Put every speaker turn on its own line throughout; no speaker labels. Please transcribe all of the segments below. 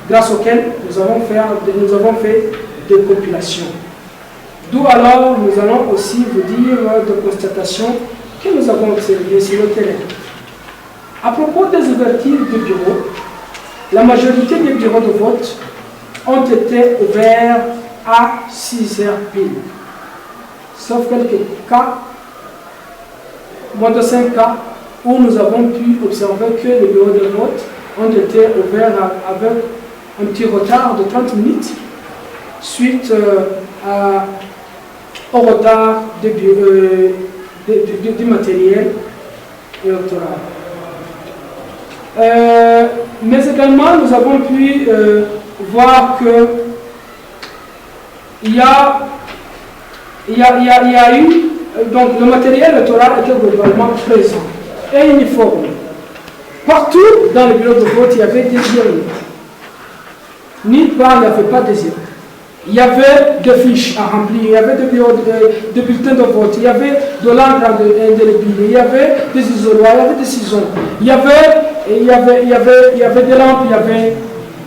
grâce auquel nous avons fait des compilations. D'où alors nous allons aussi vous dire des constatations que nous avons observées sur le terrain. À propos des ouvertures de bureaux, la majorité des bureaux de vote ont été ouverts à 6 heures pile. Sauf quelques cas, moins de 5 cas, où nous avons pu observer que les bureaux de vote ont été ouverts avec un petit retard de 30 minutes suite au retard du matériel électoral. Mais également, nous avons pu voir que il y a eu, donc le matériel électoral était globalement présent et uniforme. Partout dans le bureau de vote, il y avait des urnes. Nulle part, il n'y avait pas des urnes. Il y avait des fiches à remplir, il y avait des bulletins de vote, il y avait de l'encre indélébile, il y avait des isoloirs, il y avait des ciseaux, il y avait des lampes,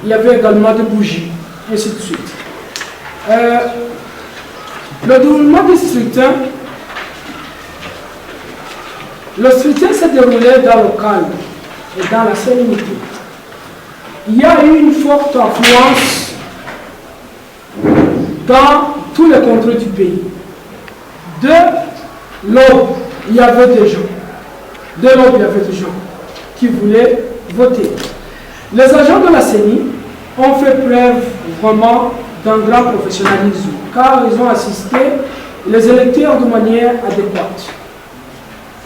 il y avait également des bougies, et ainsi de suite. Le déroulement du scrutin, le scrutin s'est déroulé dans le calme et dans la sérénité. Il y a eu une forte influence dans tous les contrées du pays. De l'aube, il y avait des gens. De l'aube, il y avait des gens qui voulaient voter. Les agents de la CENI ont fait preuve vraiment d'un grand professionnalisme, car ils ont assisté les électeurs de manière adéquate.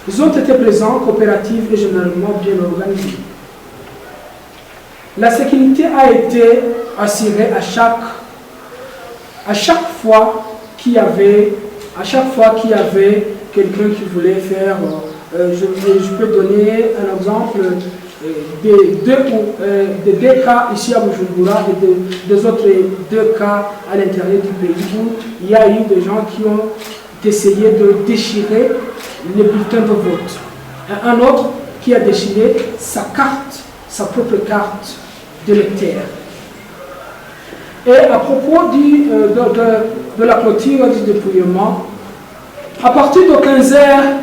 Ils ont été présents, coopératifs et généralement bien organisés. La sécurité a été assurée à chaque fois qu'il y avait quelqu'un qui voulait faire, je peux donner un exemple des deux cas ici à Bujumbura et des autres 2 cas à l'intérieur du pays où il y a eu des gens qui ont essayé de déchirer les bulletins de vote. Et un autre qui a déchiré sa propre carte d'électeur. Et à propos de la clôture du dépouillement, à partir de 15 heures,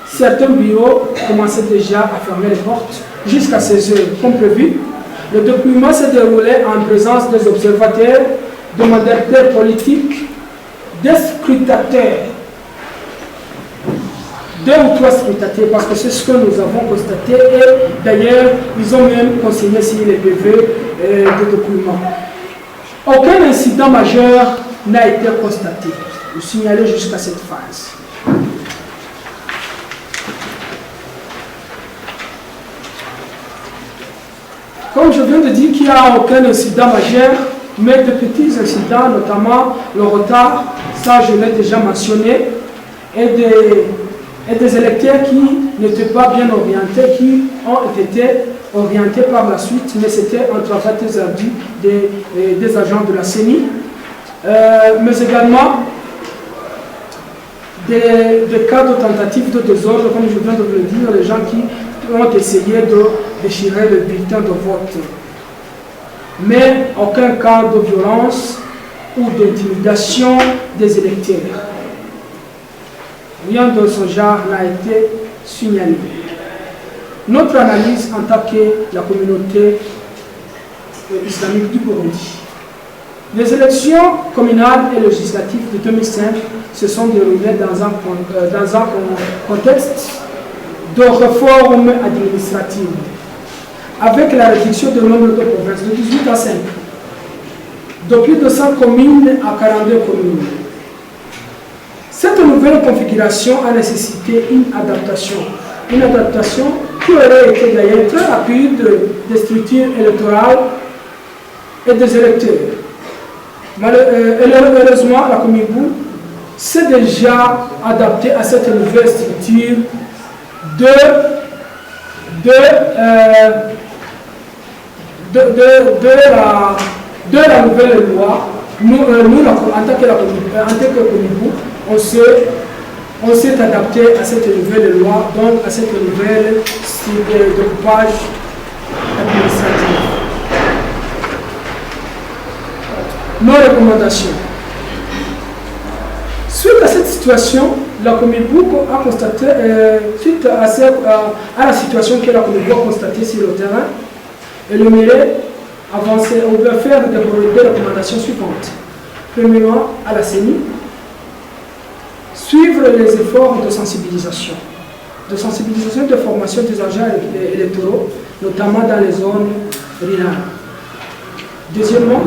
certains bureaux commençaient déjà à fermer les portes jusqu'à 16 heures, comme prévu. Le dépouillement s'est déroulé en présence des observateurs, des mandataires politiques, des scrutateurs, 2 ou 3 scrutateurs, parce que c'est ce que nous avons constaté, et d'ailleurs, ils ont même consigné sur les PV de dépouillement. Aucun incident majeur n'a été constaté ou signalé jusqu'à cette phase. Comme je viens de dire qu'il n'y a aucun incident majeur, mais de petits incidents, notamment le retard, ça je l'ai déjà mentionné, et des électeurs qui n'étaient pas bien orientés, qui ont été orientés par la suite, mais c'était un travail très ardu des agents de la CENI, mais également des cas de tentative de désordre, comme je viens de vous le dire, les gens qui ont essayé de déchirer le bulletin de vote. Mais aucun cas de violence ou d'intimidation des électeurs. Rien de ce genre n'a été signalé. Notre analyse en tant que la communauté islamique du Burundi. Les élections communales et législatives de 2005 se sont déroulées dans un contexte de réforme administrative, avec la réduction du nombre de provinces de 18 à 5, de plus de 100 communes à 42 communes. Cette nouvelle configuration a nécessité une adaptation qui aurait été d'ailleurs très rapide des structures électorales et des électeurs. Heureusement, la Comibou s'est déjà adaptée à cette nouvelle structure de la nouvelle loi. Nous en tant que Comibou, on s'est adapté à cette nouvelle loi, donc à cette nouvelle style de découpage administratif. Nos recommandations. Suite à cette situation, la Comibouk a constaté, suite à la situation que la Comibouk a constatée sur le terrain, elle aimerait avancer, on va faire des recommandations suivantes. Premièrement, à la CENI, suivre les efforts de sensibilisation de formation des agents électoraux, notamment dans les zones rurales. Deuxièmement,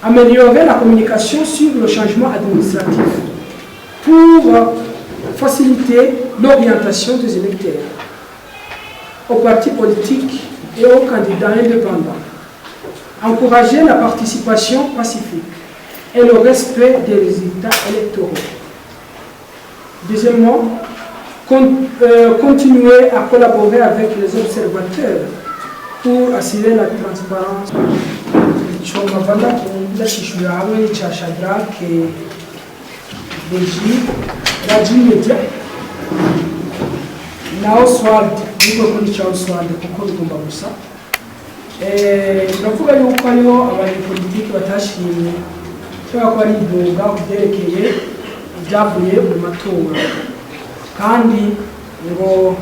améliorer la communication sur le changement administratif pour faciliter l'orientation des électeurs aux partis politiques et aux candidats indépendants. Encourager la participation pacifique et le respect des résultats électoraux. Deuxièmement, continuer à collaborer avec les observateurs pour assurer la transparence. Chomavanda kundashishura hamwe n'icya Shadrach Deji Rajimedia na Oswald niko kundi cha Oswald kuko bigomba gusa navuga yuko ariho abanyapolitiki batashimye cyangwa ko ari idoga kubyerekeye ibyavuye mu matora kandi ngo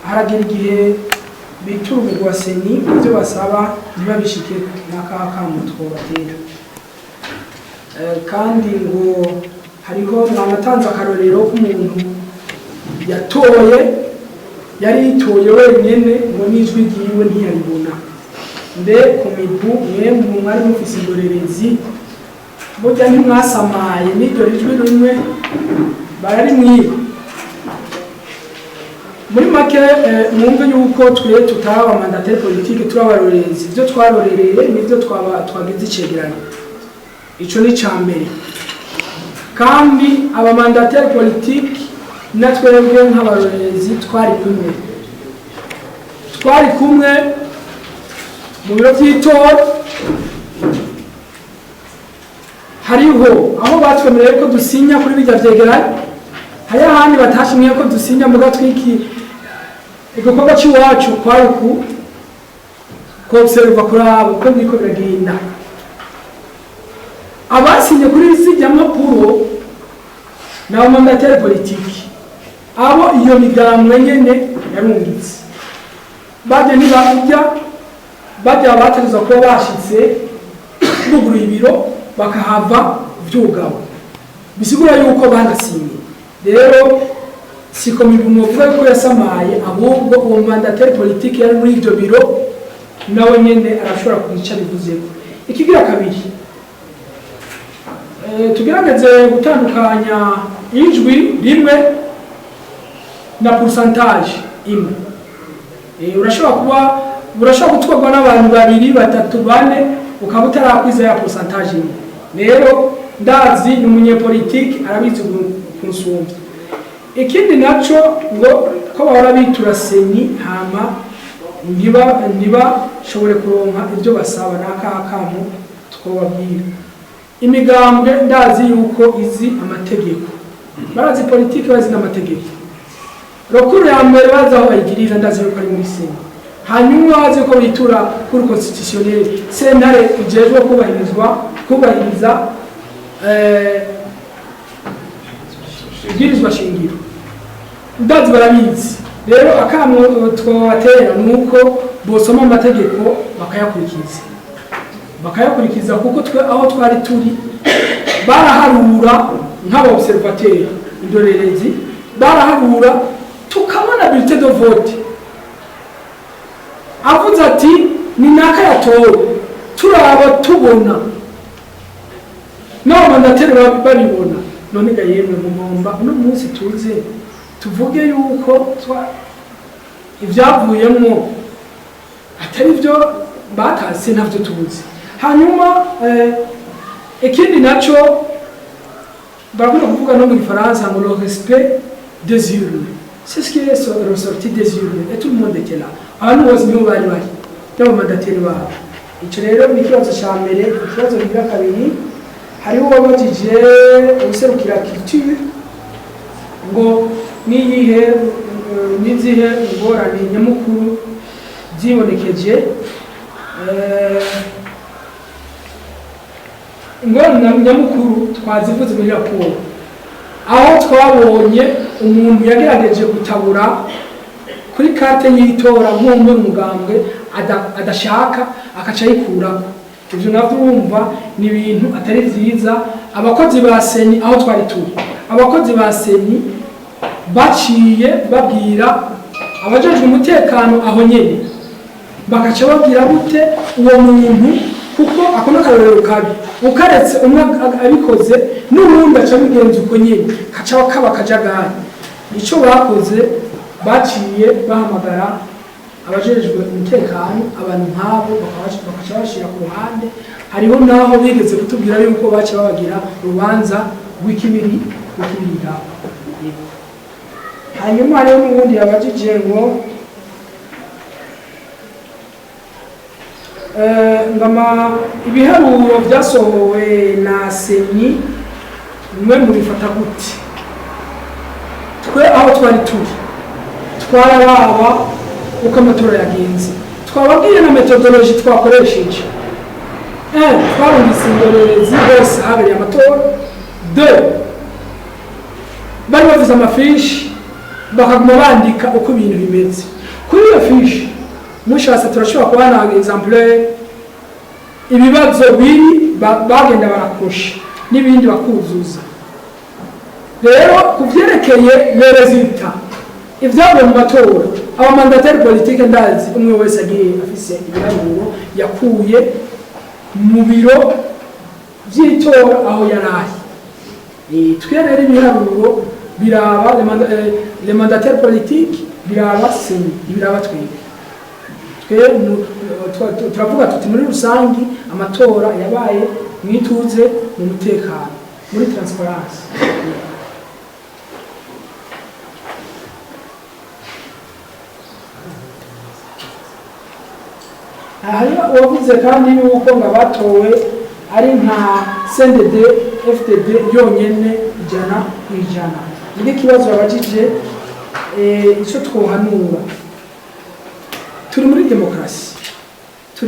haragira igihe bitura umugwa seni ibyo basaba ntibabishike n'akakamutwo batera kandi ngo hariho mwanatanze akarorero k'umuntu yatoye yari yitoye wenyine ngo n'ijwi ryiwe ntiyaribona mbe Comibu mwemwe mwari mufise indorerezi burya ntimwasamaye n'iryo rijwi rimwe bararimwiba muri make mwumve yuko twe tutaba mandatari politike turabarorerezi ibyo twarorereye n'ibyo twagize icegeranyo ico ni cambere kandi aba mandatari politike natwebwe nk'abarorerezi twari kumwe mu biro by'itora hariho aho batwemereye ko dusinya kuri bijya vyegeranyo hari ahandi batashimiye ko dusinya muga twiki igikorwa cy'iwacu kwari observa kuri abo ko biko biragenda abasinye kuri zijya mpapuro na mandatari politiki abo iyo migambwe nyene yarungitse bajya ntibajya bategereza kuba bashitse buguru ibiro bakahava vyugabo bisigura yuko banasinye rero si Comibu muvuga ko yasamaye ahubwo uwo mandatari politiki yari muri ibyo biro nawe nyene arashobora kugica bivuzeko ikigira kabiri tugerageze gutandukanya ijwi rimwe na pourcentage imwe urashobora gutwarwa n'abantu babiri batatu bane ukaba utarakwiza ya pourcentage imwe rero ndazi ni umunyepolitiki arabizi kunsumba ikindi naco ngo ko bahora bitura seni hama ntibashobore kuronka ibyo basaba n'akakamu twababwira imigambwe ndazi yuko izi amategeko barazi politiki bazi n'amategeko rokuru ya mbere bazi aho bayigirira ndazi yuko ari muri seni hanyuma bazi ko bitura kuri constitutionnel sentare ijejwe kubahiriza ibwirizwa shingiro ndazi barabizi rero akamwe twabatera nuko bosoma amategeko bakayakurikiza kuko twe aho twari turi baraharura nk'aba observateur indorerezi baraharura tukabona bulletin de vote avuze ati ni naka yatowe turaba tubona no mandatari babibona none ga yemwe mugomba uno munsi tuze tuvuge yuko ivyavuyemo atari byo batase ntavyo tuzi hanyuma ikindi naco barakunda kuvuga no mu Faransa ngo le respect des urnes c'est ce qui est ressorti des urnes et tout le monde était là abantu bose nibo bari n'abamandatari babo ico rero ni ikibazo ca mbere ikibazo kigira kabiri hariho uwabajije userukira culture ngo nizihe ingorane nyamukuru zibonekeje ingorane nyamukuru twazivuze muri raporo aho twabonye umuntu yagerageje gutabura kuri karte y'itora nk'umwe mugambwe adashaka akaca yikuramo. Ibyo navyo urumva ni ibintu atari vyiza. Abakozi ba seni aho twari turi, abakozi ba seni baciye babwira abajejwe umutekano aho nyene, bakaca babwira gute uwo muntu kuko akona karorero kabi ukaretse umwe abikoze n'ubundi aca bigenza uko nyene kaca kaba kajagari. Ico bakoze baciye bahamagara abajejwe umutekano abantu nk'abo bakaca bashira ku ruhande. Hariho naho bigeze kutubwira yuko baca babagira urubanza rw'ikibirira. Hanyuma hariho n'ubundi yabajije ngo ngama ibiharuro byasohowe na seni mwe mubifata gute? Twe aho twari turi twararaba uko amatora yagenze, twababwiye na metodology twakoresheje. Twarungitse indorerezi bose habereye amatora. Bari bavuze amafishi bakaguma bandika uko ibintu bimeze. Kuri iyo fishi mushatse turashobora kubana exemple ibibazo biri bagenda barakosha n'ibindi bakuzuza. Rero kuvyerekeye le resultat ivyavuye mu matora, abamandateri politike ndazi umwe wese agiye afise ibiharuro yakuye mu biro vy'itora aho yaraye. Twirere ibiharuro biraba le mandataire politique, biraba seni, biraba twebwe. Turavuga tuti muri rusangi amatora yabaye mwituze mu mutekano muri transparency. Wavuze kandi yuko ngabatowe ari nka CNDD FDD yonyene ijana kwijana. Ndi kibazo abajije ico twohanura. Turi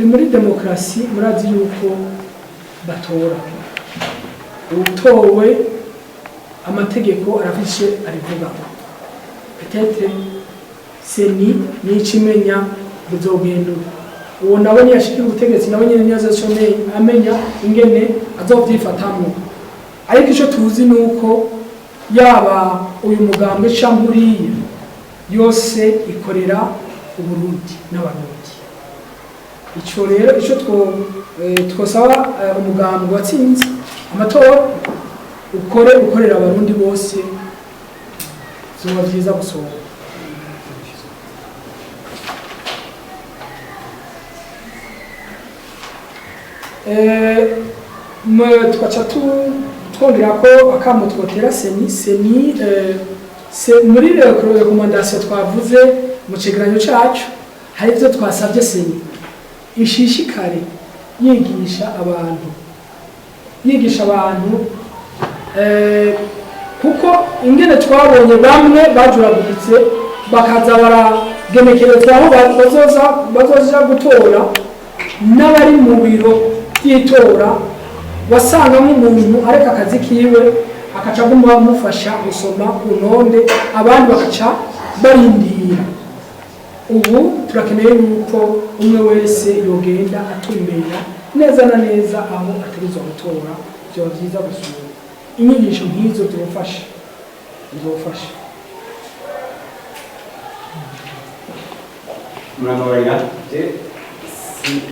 muri demokrasi murazi yuko batora utowe amategeko arafishe arivuga. Peut-être seni n'ikimenya buzogenda uwo nawe niyashikira ubutegetsi nawe nyene niyazashone amenya ingene azovyifatamwo. Ariko ico tuzi nuko yaba uyu mugambwe camburiye yose ikorera Uburundi n'Abarundi. Ico rero ico twosaba umugambwe watsinze amatora ukorera Abarundi bose zoba vyiza gusohoka. Tukaca twongera ko akamo twotera seni muri recommandation twavuze mu cegeranyo cacu hari ivyo twasabye seni ishishikare yigisha abantu kuko ingene twabonye bamwe bajuraguritse bakaza baragenekerezwa aho bazoza gutora n'abari mu biro by'itora wasanga nk'umuntu areka akazi kiwe akaca bamufasha gusoma unonde abandi bakaca barindira. Ubu turakeneye yuko umwe wese yogenda atumbera neza na neza aho ategerezwa gutora. Byo byiza gusura inyigisho nk'izo zofasha.
Murababarira